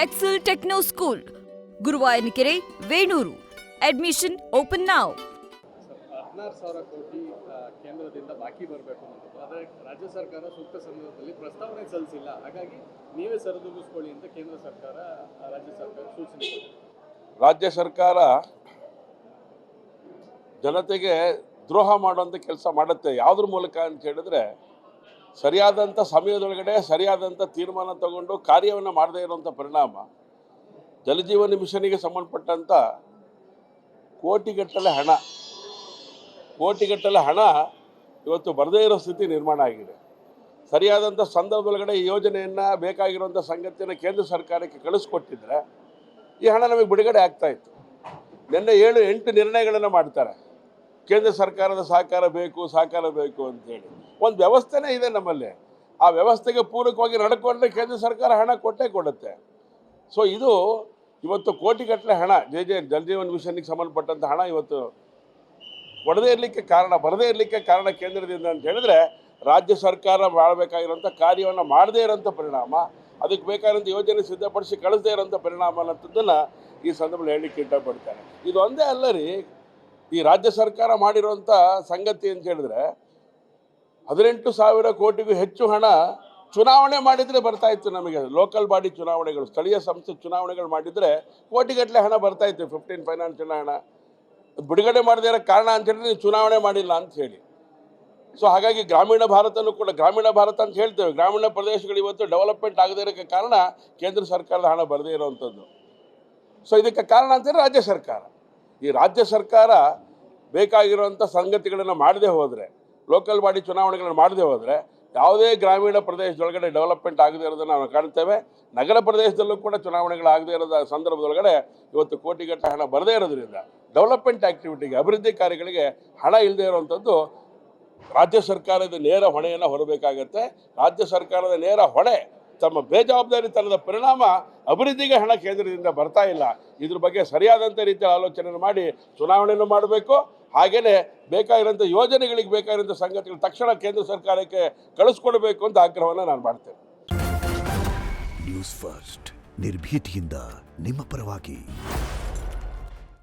Excel Techno School, Guruvayanakere, Venur. Admission open now. 16,000 ಕೋಟಿ ಕೇಂದ್ರದಿಂದ ಬಾಕಿ ಬರಬೇಕು ಅನ್ನೋದು, ಆದರೆ ರಾಜ್ಯ ಸರ್ಕಾರ ಸೂಕ್ತ ಸಂದರ್ಭದಲ್ಲಿ ಪ್ರಸ್ತಾವನೆ ಸಲ್ಲಿಸಿಲ್ಲ. ಹಾಗಾಗಿ ನೀವೇ ಸರಿದೂಗಿಸ್ಕೊಳ್ಳಿ ಅಂತ ಕೇಂದ್ರ ಸರ್ಕಾರ ರಾಜ್ಯ ಸರ್ಕಾರ ಸೂಚನೆ ಕೊಟ್ಟಿದೆ. ರಾಜ್ಯ ಸರ್ಕಾರ ಜನತೆಗೆ ದ್ರೋಹ ಮಾಡುವಂಥ ಕೆಲಸ ಮಾಡುತ್ತೆ. ಯಾವುದ್ರ ಮೂಲಕ ಅಂತ ಹೇಳಿದ್ರೆ, ಸರಿಯಾದಂಥ ಸಮಯದೊಳಗಡೆ ಸರಿಯಾದಂಥ ತೀರ್ಮಾನ ತಗೊಂಡು ಕಾರ್ಯವನ್ನು ಮಾಡದೇ ಇರುವಂಥ ಪರಿಣಾಮ ಜಲಜೀವನ ಮಿಷನಿಗೆ ಸಂಬಂಧಪಟ್ಟಂಥ ಕೋಟಿಗಟ್ಟಲೆ ಹಣ ಇವತ್ತು ಬರದೇ ಇರೋ ಸ್ಥಿತಿ ನಿರ್ಮಾಣ ಆಗಿದೆ. ಸರಿಯಾದಂಥ ಸಂದರ್ಭದೊಳಗಡೆ ಈ ಯೋಜನೆಯನ್ನು ಬೇಕಾಗಿರುವಂಥ ಸಂಗತಿಯನ್ನು ಕೇಂದ್ರ ಸರ್ಕಾರಕ್ಕೆ ಕಳಿಸ್ಕೊಟ್ಟಿದ್ರೆ ಈ ಹಣ ನಮಗೆ ಬಿಡುಗಡೆ ಆಗ್ತಾಯಿತ್ತು. ನಿನ್ನೆ 7-8 ನಿರ್ಣಯಗಳನ್ನು ಮಾಡ್ತಾರೆ. ಕೇಂದ್ರ ಸರ್ಕಾರದ ಸಹಕಾರ ಬೇಕು ಅಂತೇಳಿ ಒಂದು ವ್ಯವಸ್ಥೆನೇ ಇದೆ ನಮ್ಮಲ್ಲಿ. ಆ ವ್ಯವಸ್ಥೆಗೆ ಪೂರಕವಾಗಿ ನಡ್ಕೊಂಡ್ರೆ ಕೇಂದ್ರ ಸರ್ಕಾರ ಹಣ ಕೊಡುತ್ತೆ. ಸೊ ಇದು ಇವತ್ತು ಕೋಟಿಗಟ್ಟಲೆ ಹಣ ಜಲಜೀವನ್ ಮಿಷನ್ಗೆ ಸಂಬಂಧಪಟ್ಟಂಥ ಹಣ ಇವತ್ತು ಬರದೇ ಇರಲಿಕ್ಕೆ ಕಾರಣ ಕೇಂದ್ರದಿಂದ ಅಂತ ಹೇಳಿದ್ರೆ, ರಾಜ್ಯ ಸರ್ಕಾರ ಮಾಡಬೇಕಾಗಿರೋಂಥ ಕಾರ್ಯವನ್ನು ಮಾಡದೇ ಇರೋಂಥ ಪರಿಣಾಮ, ಅದಕ್ಕೆ ಬೇಕಾದಂಥ ಯೋಜನೆ ಸಿದ್ಧಪಡಿಸಿ ಕಳಿಸದೇ ಇರೋಂಥ ಪರಿಣಾಮ ಅನ್ನೋಂಥದ್ದನ್ನು ಈ ಸಂದರ್ಭದಲ್ಲಿ ಹೇಳಲಿಕ್ಕೆ ಇಷ್ಟಪಡ್ತಾರೆ. ಇದು ಒಂದೇ ಅಲ್ಲ ರೀ, ಈ ರಾಜ್ಯ ಸರ್ಕಾರ ಮಾಡಿರುವಂಥ ಸಂಗತಿ ಅಂತ ಹೇಳಿದ್ರೆ 18,000 ಕೋಟಿಗೂ ಹೆಚ್ಚು ಹಣ ಚುನಾವಣೆ ಮಾಡಿದರೆ ಬರ್ತಾಯಿತ್ತು ನಮಗೆ. ಲೋಕಲ್ ಬಾಡಿ ಚುನಾವಣೆಗಳು, ಸ್ಥಳೀಯ ಸಂಸ್ಥೆ ಚುನಾವಣೆಗಳು ಮಾಡಿದರೆ ಕೋಟಿಗಟ್ಟಲೆ ಹಣ ಬರ್ತಾಯಿತ್ತು. 15 ಫೈನಾನ್ಷಿಯಲ್ ಹಣ ಬಿಡುಗಡೆ ಮಾಡದೇ ಇರೋ ಕಾರಣ ಅಂತ ಹೇಳಿದ್ರೆ ನೀವು ಚುನಾವಣೆ ಮಾಡಿಲ್ಲ ಅಂತ ಹೇಳಿ. ಸೊ ಹಾಗಾಗಿ ಗ್ರಾಮೀಣ ಭಾರತನೂ ಕೂಡ, ಗ್ರಾಮೀಣ ಭಾರತ ಅಂತ ಹೇಳ್ತೇವೆ, ಗ್ರಾಮೀಣ ಪ್ರದೇಶಗಳು ಇವತ್ತು ಡೆವಲಪ್ಮೆಂಟ್ ಆಗದೇ ಇರೋಕ್ಕೆ ಕಾರಣ ಕೇಂದ್ರ ಸರ್ಕಾರದ ಹಣ ಬರದೇ ಇರೋವಂಥದ್ದು. ಸೊ ಇದಕ್ಕೆ ಕಾರಣ ಅಂತಂದರೆ ರಾಜ್ಯ ಸರ್ಕಾರ. ಈ ರಾಜ್ಯ ಸರ್ಕಾರ ಬೇಕಾಗಿರುವಂಥ ಸಂಗತಿಗಳನ್ನು ಮಾಡದೇ ಹೋದರೆ, ಲೋಕಲ್ ಬಾಡಿ ಚುನಾವಣೆಗಳನ್ನು ಮಾಡದೇ ಹೋದರೆ ಯಾವುದೇ ಗ್ರಾಮೀಣ ಪ್ರದೇಶದೊಳಗಡೆ ಡೆವಲಪ್ಮೆಂಟ್ ಆಗದೇ ಇರೋದನ್ನು ನಾವು ಕಾಣ್ತೇವೆ. ನಗರ ಪ್ರದೇಶದಲ್ಲೂ ಕೂಡ ಚುನಾವಣೆಗಳಾಗದೇ ಇರೋದ ಸಂದರ್ಭದೊಳಗಡೆ ಇವತ್ತು ಕೋಟಿಗಟ್ಟಲೆ ಹಣ ಬರದೇ ಇರೋದ್ರಿಂದ ಡೆವಲಪ್ಮೆಂಟ್ ಆ್ಯಕ್ಟಿವಿಟಿಗೆ, ಅಭಿವೃದ್ಧಿ ಕಾರ್ಯಗಳಿಗೆ ಹಣ ಇಲ್ಲದೇ ಇರುವಂಥದ್ದು ರಾಜ್ಯ ಸರ್ಕಾರದ ನೇರ ಹೊಣೆಯನ್ನು ಹೊರಬೇಕಾಗತ್ತೆ. ರಾಜ್ಯ ಸರ್ಕಾರದ ನೇರ ಹೊಣೆ ತಮ್ಮ ಬೇಜವಾಬ್ದಾರಿತನದ ಪರಿಣಾಮ ಅಭಿವೃದ್ಧಿಗೆ ಹಣ ಕೇಂದ್ರದಿಂದ ಬರ್ತಾ ಇಲ್ಲ. ಇದ್ರ ಬಗ್ಗೆ ಸರಿಯಾದಂಥ ರೀತಿಯ ಆಲೋಚನೆ ಮಾಡಿ ಚುನಾವಣೆಯನ್ನು ಮಾಡಬೇಕು. ಹಾಗೆಯೇ ಬೇಕಾಗಿರೋಂಥ ಯೋಜನೆಗಳಿಗೆ ಬೇಕಾಗಿರೋಂಥ ಸಂಗತಿಗಳು ತಕ್ಷಣ ಕೇಂದ್ರ ಸರ್ಕಾರಕ್ಕೆ ಕಳಿಸ್ಕೊಡ್ಬೇಕು ಅಂತ ಆಗ್ರಹವನ್ನು ನಾನು ಮಾಡ್ತೇನೆ. ನ್ಯೂಸ್ ಫಸ್ಟ್, ನಿರ್ಭೀತಿಯಿಂದ ನಿಮ್ಮ ಪರವಾಗಿ.